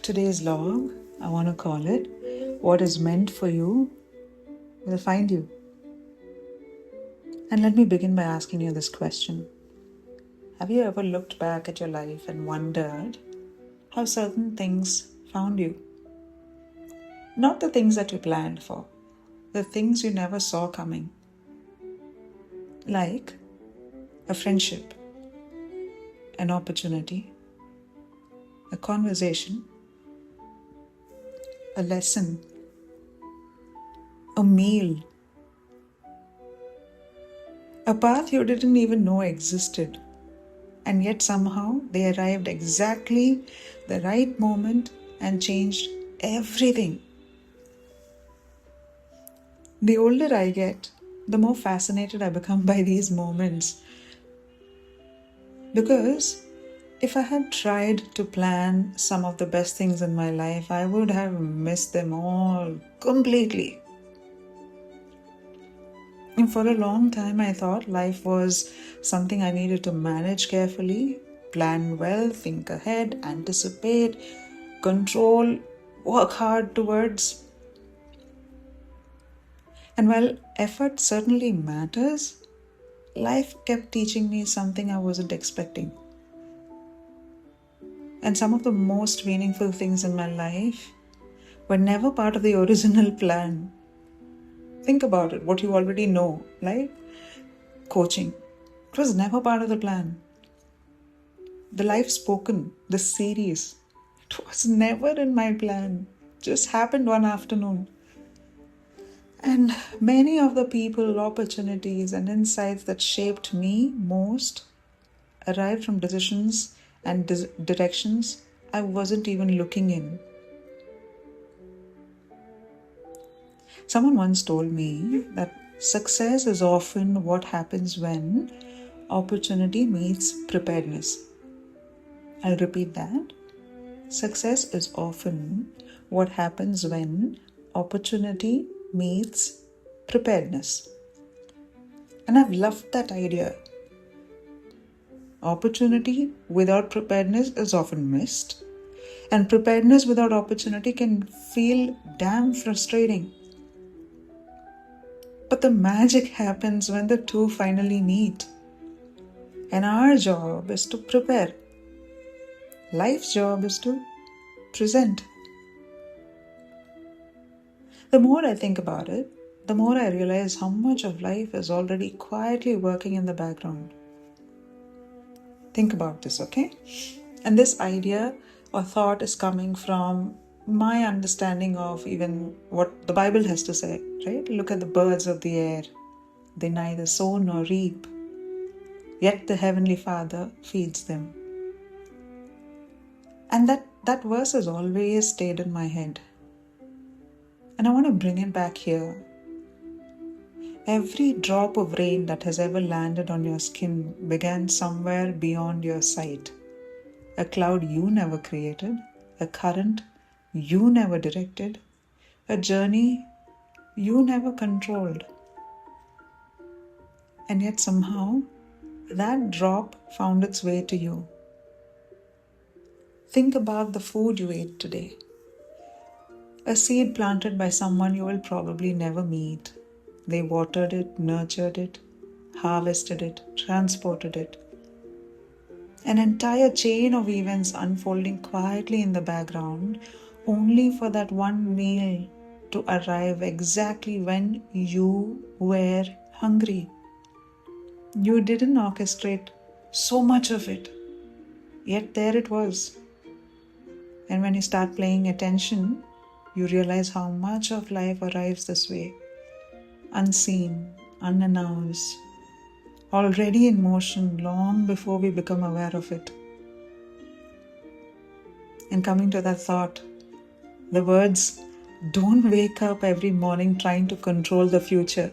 Today's log, I want to call it, What is Meant for You Will Find You. And let me begin by asking you this question. Have you ever looked back at your life and wondered how certain things found you? Not the things that you planned for, the things you never saw coming. Like a friendship, an opportunity, a conversation, a lesson, a meal, a path you didn't even know existed, and yet somehow they arrived exactly the right moment and changed everything. The older I get, the more fascinated I become by these moments. Because if I had tried to plan some of the best things in my life, I would have missed them all completely. And for a long time, I thought life was something I needed to manage carefully, plan well, think ahead, anticipate, control, work hard towards. And while effort certainly matters, life kept teaching me something I wasn't expecting. And some of the most meaningful things in my life were never part of the original plan. Think about it, what you already know, like coaching. It was never part of the plan. The Life Spoken, the series, it was never in my plan. It just happened one afternoon. And many of the people, opportunities, and insights that shaped me most arrived from decisions and directions I wasn't even looking in. Someone once told me that success is often what happens when opportunity meets preparedness. I'll repeat that. Success is often what happens when opportunity meets preparedness. And I've loved that idea. Opportunity without preparedness is often missed, and preparedness without opportunity can feel damn frustrating. But the magic happens when the two finally meet. And our job is to prepare. Life's job is to present. The more I think about it, the more I realize how much of life is already quietly working in the background. Think about this, okay? And this idea or thought is coming from my understanding of even what the Bible has to say, right? Look at the birds of the air. They neither sow nor reap, yet the Heavenly Father feeds them. And that verse has always stayed in my head. And I want to bring it back here. Every drop of rain that has ever landed on your skin began somewhere beyond your sight. A cloud you never created, a current you never directed, a journey you never controlled. And yet somehow, that drop found its way to you. Think about the food you ate today. A seed planted by someone you will probably never meet. They watered it, nurtured it, harvested it, transported it. An entire chain of events unfolding quietly in the background, only for that one meal to arrive exactly when you were hungry. You didn't orchestrate so much of it, yet there it was. And when you start paying attention, you realize how much of life arrives this way. Unseen, unannounced, already in motion long before we become aware of it. And coming to that thought, the words, don't wake up every morning trying to control the future.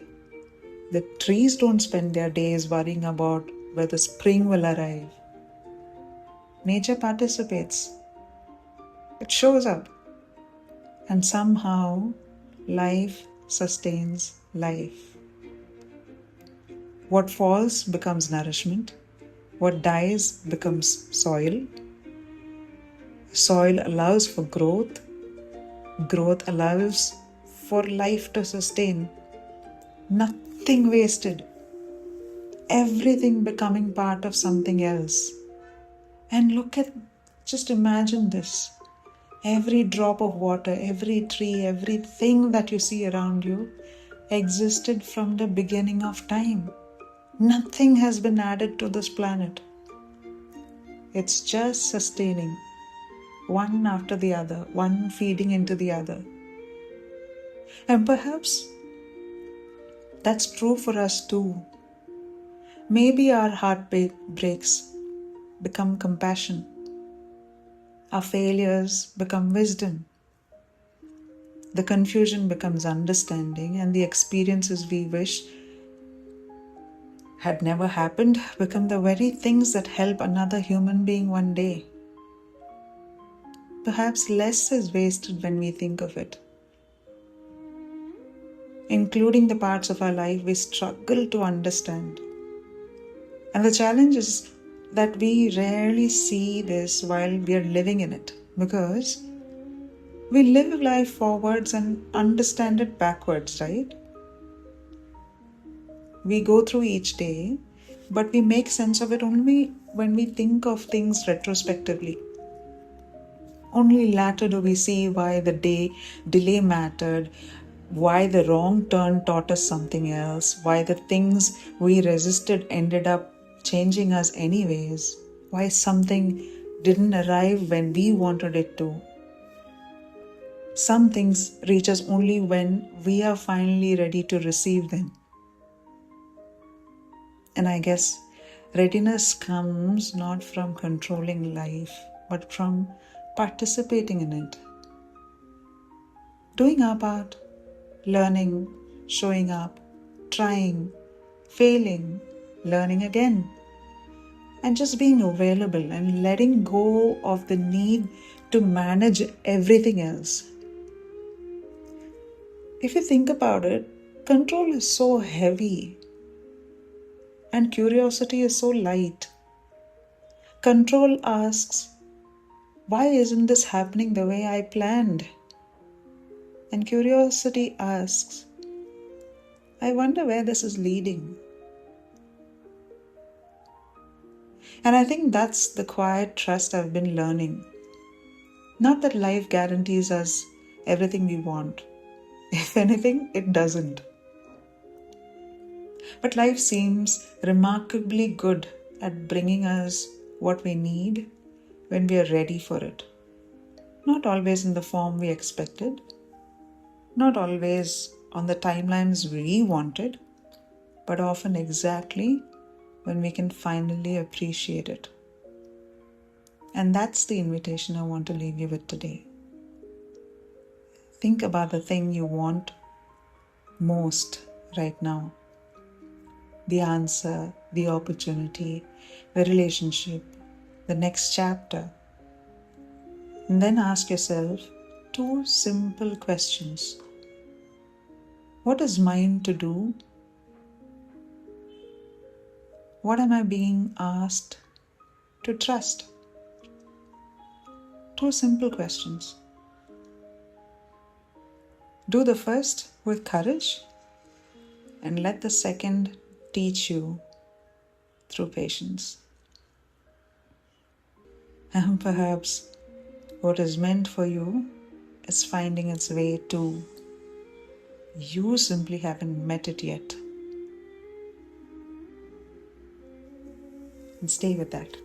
The trees don't spend their days worrying about whether spring will arrive. Nature participates. It shows up. And somehow, life sustains life. What falls becomes nourishment. What dies becomes soil. Soil allows for growth. Growth allows for life to sustain. Nothing wasted. Everything becoming part of something else. And just imagine this. Every drop of water, every tree, everything that you see around you existed from the beginning of time. Nothing has been added to this planet. It's just sustaining, one after the other, one feeding into the other. And perhaps that's true for us too. Maybe our heart breaks become compassion. Our failures become wisdom. The confusion becomes understanding, and the experiences we wish had never happened become the very things that help another human being one day. Perhaps less is wasted when we think of it, including the parts of our life we struggle to understand. And the challenge is that we rarely see this while we are living in it, because we live life forwards and understand it backwards, right? We go through each day, but we make sense of it only when we think of things retrospectively. Only later do we see why the delay mattered, why the wrong turn taught us something else, why the things we resisted ended up changing us anyways, why something didn't arrive when we wanted it to. Some things reach us only when we are finally ready to receive them. And I guess readiness comes not from controlling life, but from participating in it. Doing our part, learning, showing up, trying, failing, learning again, and just being available and letting go of the need to manage everything else. If you think about it, control is so heavy and curiosity is so light. Control asks, why isn't this happening the way I planned? And curiosity asks, I wonder where this is leading. And I think that's the quiet trust I've been learning. Not that life guarantees us everything we want. If anything, it doesn't. But life seems remarkably good at bringing us what we need when we are ready for it. Not always in the form we expected, not always on the timelines we wanted, but often exactly when we can finally appreciate it. And that's the invitation I want to leave you with today. Think about the thing you want most right now. The answer, the opportunity, the relationship, the next chapter. And then ask yourself 2 simple questions. What is mine to do? What am I being asked to trust? 2 simple questions. Do the first with courage and let the second teach you through patience. And perhaps what is meant for you is finding its way too. You simply haven't met it yet. And stay with that.